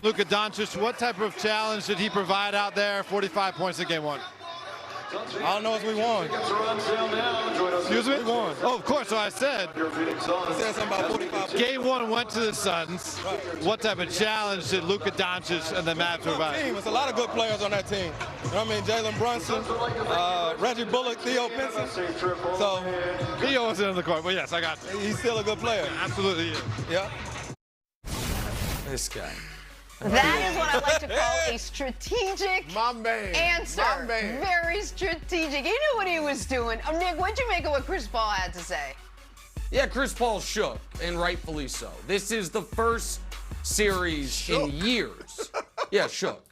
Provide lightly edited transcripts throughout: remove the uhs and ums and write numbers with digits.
Luka Doncic, what type of challenge did he provide out there? 45 points in game one. I don't know if we won. Excuse me? We won. Oh, of course. So I said. You said something about 45. Game one went to the Suns. Right. What type of challenge did Luka Doncic and the Mavs provide? Team. It's a lot of good players on that team. You know what I mean? Jalen Brunson, Reggie Bullock, Theo Pinson. So Theo wasn't in the court, but yes, I got you. he's still a good player. Absolutely. Yeah. Yeah. This guy. That is what I like to call a strategic answer. My man. Very strategic. He knew what he was doing. Nick, what'd you make of what Chris Paul had to say? Yeah, Chris Paul shook, and rightfully so. This is the first series in years. Yeah, shook.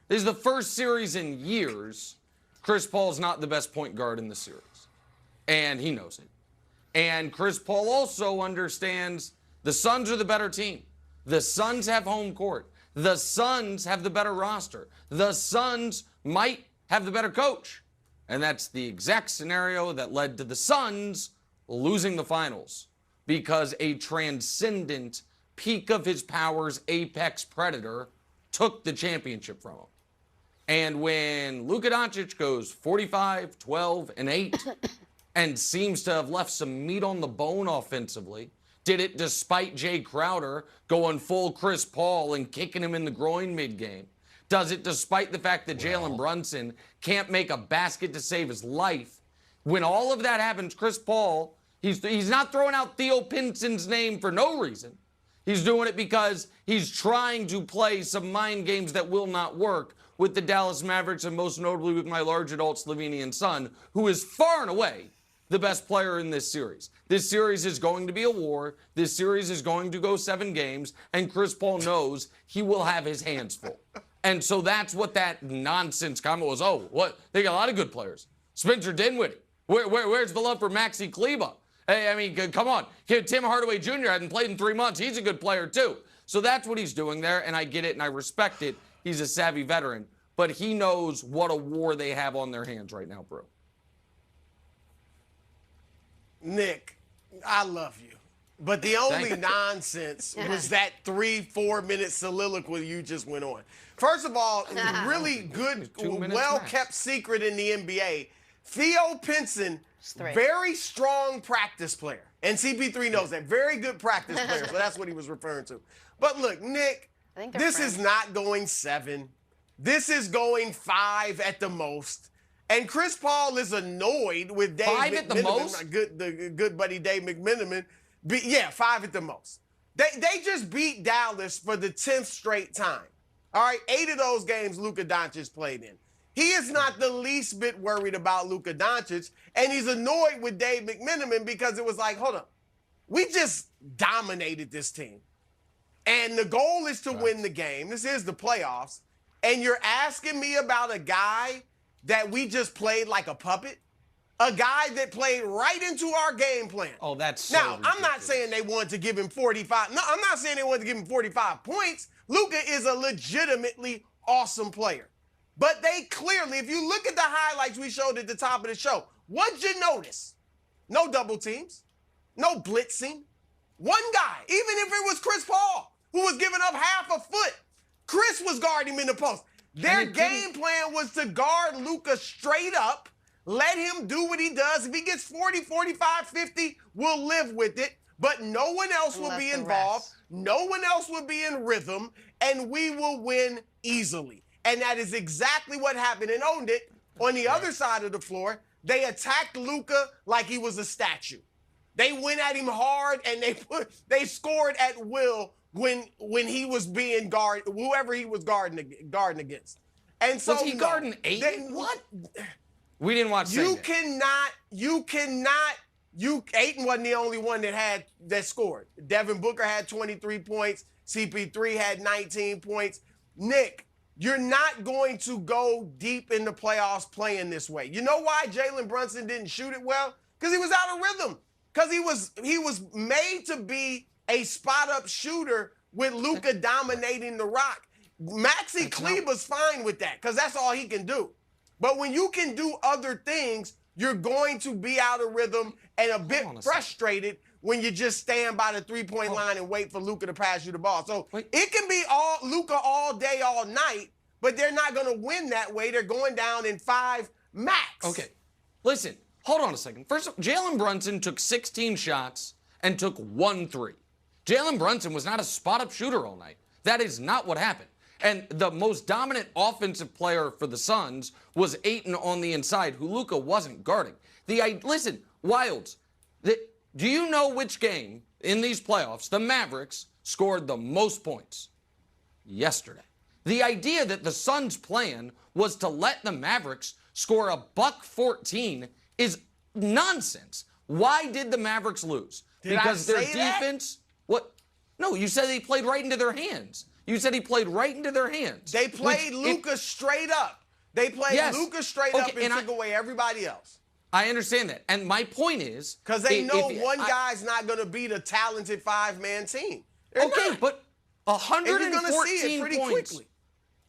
This is the first series in years. Chris Paul's not the best point guard in the series, and he knows it. And Chris Paul also understands the Suns are the better team. The Suns have home court. The Suns have the better roster. The Suns might have the better coach. And that's the exact scenario that led to the Suns losing the finals because a transcendent peak of his powers apex predator took the championship from him. And when Luka Doncic goes 45, 12, and 8 and seems to have left some meat on the bone offensively, did it despite Jay Crowder going full Chris Paul and kicking him in the groin mid-game. Does it despite the fact that Jalen Brunson can't make a basket to save his life. When all of that happens, Chris Paul, he's not throwing out Theo Pinson's name for no reason. He's doing it because he's trying to play some mind games that will not work with the Dallas Mavericks and most notably with my large adult Slovenian son, who is far and away the best player in this series. This series is going to be a war. This series is going to go 7 games, and Chris Paul knows he will have his hands full. And so that's what that nonsense comment was. Oh, what? They got a lot of good players. Spencer Dinwiddie. Where's the love for Maxi Kleba? Hey, I mean, come on. Tim Hardaway Jr. hadn't played in 3 months. He's a good player, too. So that's what he's doing there, and I get it, and I respect it. He's a savvy veteran. But he knows what a war they have on their hands right now, bro. Nick, I love you. But the only nonsense was that 3-4 minute soliloquy you just went on. First of all, really good, well-kept secret in the NBA. Theo Pinson, very strong practice player. And CP3 knows that. Very good practice player. So that's what he was referring to. But look, Nick, this is not going 7. This is going 5 at the most. And Chris Paul is annoyed with Dave 5 at the most? The good buddy Dave McMenamin. 5 at the most. They just beat Dallas for the 10th straight time. All right, 8 of those games Luka Doncic played in. He is not the least bit worried about Luka Doncic, and he's annoyed with Dave McMenamin because it was like, hold up, we just dominated this team. And the goal is to win the game. This is the playoffs. And you're asking me about a guy that we just played like a puppet? A guy that played right into our game plan. Oh, that's so Now, ridiculous. I'm not saying they wanted to give him 45. No, I'm not saying they wanted to give him 45 points. Luka is a legitimately awesome player. But they clearly, if you look at the highlights we showed at the top of the show, what'd you notice? No double teams, no blitzing. One guy, even if it was Chris Paul, who was giving up half a foot, Chris was guarding him in the post. Their game plan was to guard Luka straight up, let him do what he does. If he gets 40, 45, 50, we'll live with it. But no one else will be involved. No one else will be in rhythm, and we will win easily. And that is exactly what happened and owned it. On the other side of the floor, they attacked Luka like he was a statue. They went at him hard, and they scored at will when he was being guarded, whoever he was guarding against. And so was he guarding Ayton? What? We didn't watch Ayton wasn't the only one that scored. Devin Booker had 23 points. CP3 had 19 points. Nick, you're not going to go deep in the playoffs playing this way. You know why Jalen Brunson didn't shoot it well? Because he was out of rhythm. Because he was made to be a spot-up shooter with Luka dominating the rock. Maxi Kleber's fine with that because that's all he can do. But when you can do other things, you're going to be out of rhythm and a bit frustrated when you just stand by the three-point line and wait for Luka to pass you the ball. So it can be all Luka all night, but they're not going to win that way. They're going down in 5 max. Okay. Listen, hold on a second. First, Jalen Brunson took 16 shots and took 1 3. Jalen Brunson was not a spot-up shooter all night. That is not what happened. And the most dominant offensive player for the Suns was Ayton on the inside, who Luka wasn't guarding. Listen, Wilds, do you know which game in these playoffs the Mavericks scored the most points? Yesterday. The idea that the Suns' plan was to let the Mavericks score a $114 is nonsense. Why did the Mavericks lose? Because their defense. What? No, you said he played right into their hands. You said he played right into their hands. They played Luka straight up. They played Luka straight up and took away everybody else. I understand that. And my point is... Because they know one guy's not going to beat a talented 5-man team. But 114 and you're going to see it pretty points. Quickly.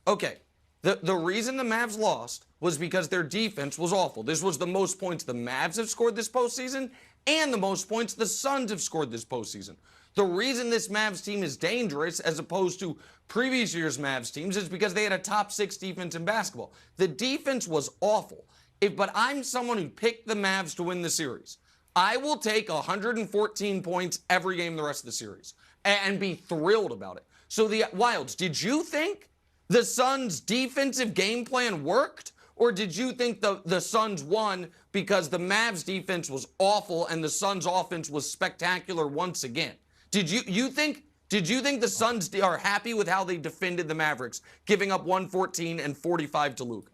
Okay. The reason the Mavs lost was because their defense was awful. This was the most points the Mavs have scored this postseason and the most points the Suns have scored this postseason. The reason this Mavs team is dangerous as opposed to previous year's Mavs teams is because they had a top 6 defense in basketball. The defense was awful. But I'm someone who picked the Mavs to win the series. I will take 114 points every game the rest of the series and be thrilled about it. So the Wilds, did you think the Suns' defensive game plan worked? Or did you think the Suns won because the Mavs' defense was awful and the Suns' offense was spectacular once again? Did you think the Suns are happy with how they defended the Mavericks, giving up 114 and 45 to Luka?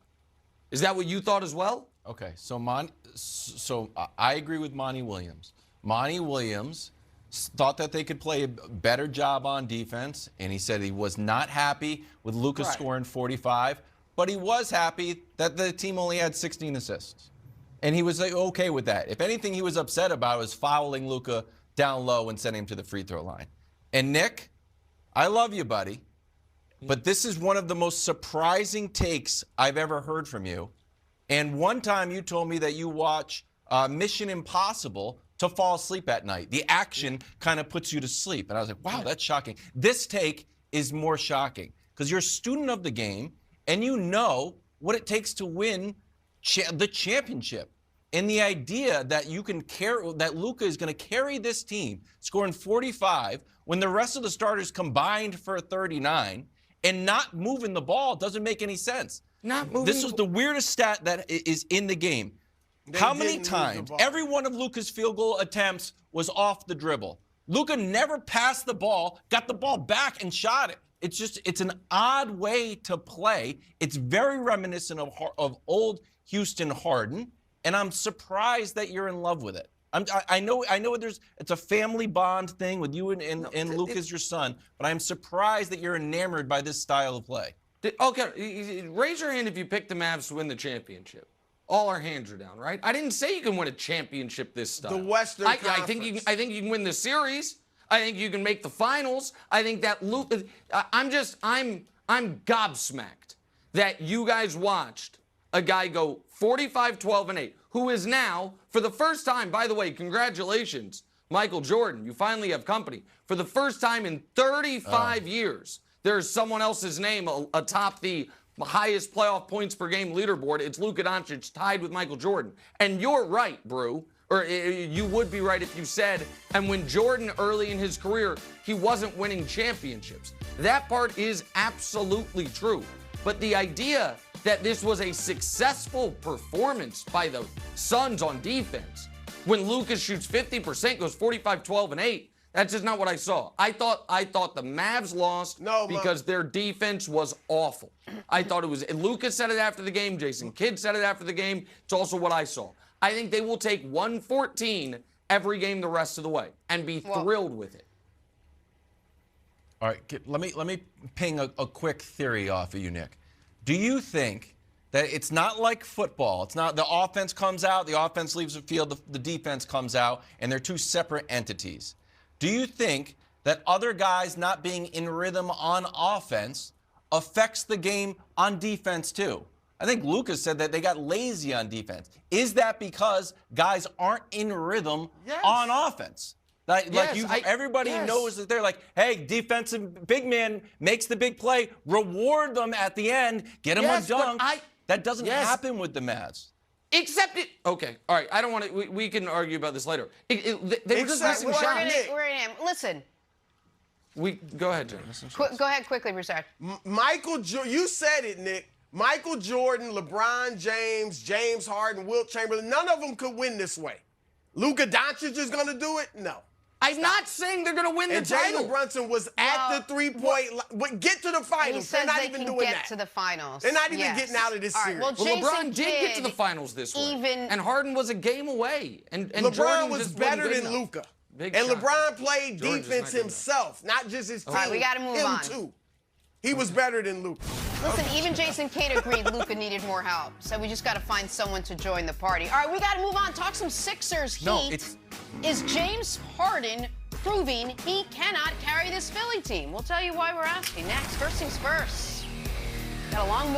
Is that what you thought as well? Okay, so I agree with Monty Williams. Monty Williams thought that they could play a better job on defense, and he said he was not happy with Luka scoring 45, but he was happy that the team only had 16 assists. And he was okay with that. If anything he was upset about was fouling Luka down low and sending him to the free throw line. And Nick, I love you, buddy, but this is one of the most surprising takes I've ever heard from you. And one time you told me that you watch Mission Impossible to fall asleep at night. The action kind of puts you to sleep. And I was like, wow, that's shocking. This take is more shocking because you're a student of the game and you know what it takes to win the championship. And the idea that you can that Luka is going to carry this team, scoring 45 when the rest of the starters combined for 39 and not moving the ball doesn't make any sense. This was the weirdest stat that is in the game. How many times? Every one of Luka's field goal attempts was off the dribble. Luka never passed the ball, got the ball back and shot it. It's an odd way to play. It's very reminiscent of old Houston Harden. And I'm surprised that you're in love with it. I know it's a family bond thing with you and Luke as your son, but I'm surprised that you're enamored by this style of play. Okay, raise your hand if you picked the Mavs to win the championship. All our hands are down, right? I didn't say you can win a championship this style. The Western Conference. I think you can win the series. I think you can make the finals. I think that Luka. I'm gobsmacked that you guys watched a guy go 45, 12, and 8, who is now, for the first time, by the way, congratulations, Michael Jordan, you finally have company. For the first time in 35 years, there's someone else's name atop the highest playoff points per game leaderboard. It's Luka Doncic tied with Michael Jordan. And you're right, Brew, or you would be right if you said, and when Jordan early in his career, he wasn't winning championships. That part is absolutely true. But the idea that this was a successful performance by the Suns on defense, when Luka shoots 50%, goes 45, 12, and 8, that's just not what I saw. I thought the Mavs lost because their defense was awful. I thought it was, Luka said it after the game, Jason Kidd said it after the game. It's also what I saw. I think they will take 114 every game the rest of the way and be thrilled with it. All right, let me ping a quick theory off of you, Nick. Do you think that it's not like football? It's not the offense comes out, the offense leaves the field, the defense comes out, and they're two separate entities. Do you think that other guys not being in rhythm on offense affects the game on defense too? I think Luka said that they got lazy on defense. Is that because guys aren't in rhythm on offense? Everybody knows that they're like, hey, defensive big man makes the big play, reward them at the end, get them a dunk. That doesn't happen with the Mavs. Except it. Okay, all right. I don't want to. We can argue about this later. They were just missing We're shots. gonna listen. Go ahead, Jim. Go ahead quickly, Broussard. You said it, Nick. Michael Jordan, LeBron James, James Harden, Wilt Chamberlain, none of them could win this way. Luka Doncic is going to do it? No. I'm not saying they're going to win the title. And Jalen Brunson was at the three-point line. Get to the finals. They're not even doing that. Get to the finals. They're not even getting out of this series. Well, LeBron did get to the finals this way. And Harden was a game away. And LeBron Jordan was just better wasn't good than enough. Luka. Big And shot. LeBron played Jordan's defense not good himself, not just his team. All right, we got to move on. Too. He was better than Luka. Listen, even Jason Kidd agreed Luka needed more help. So we just got to find someone to join the party. All right, we got to move on. Talk some Sixers Heat. Is James Harden proving he cannot carry this Philly team? We'll tell you why we're asking next. First things first. Got a long morning.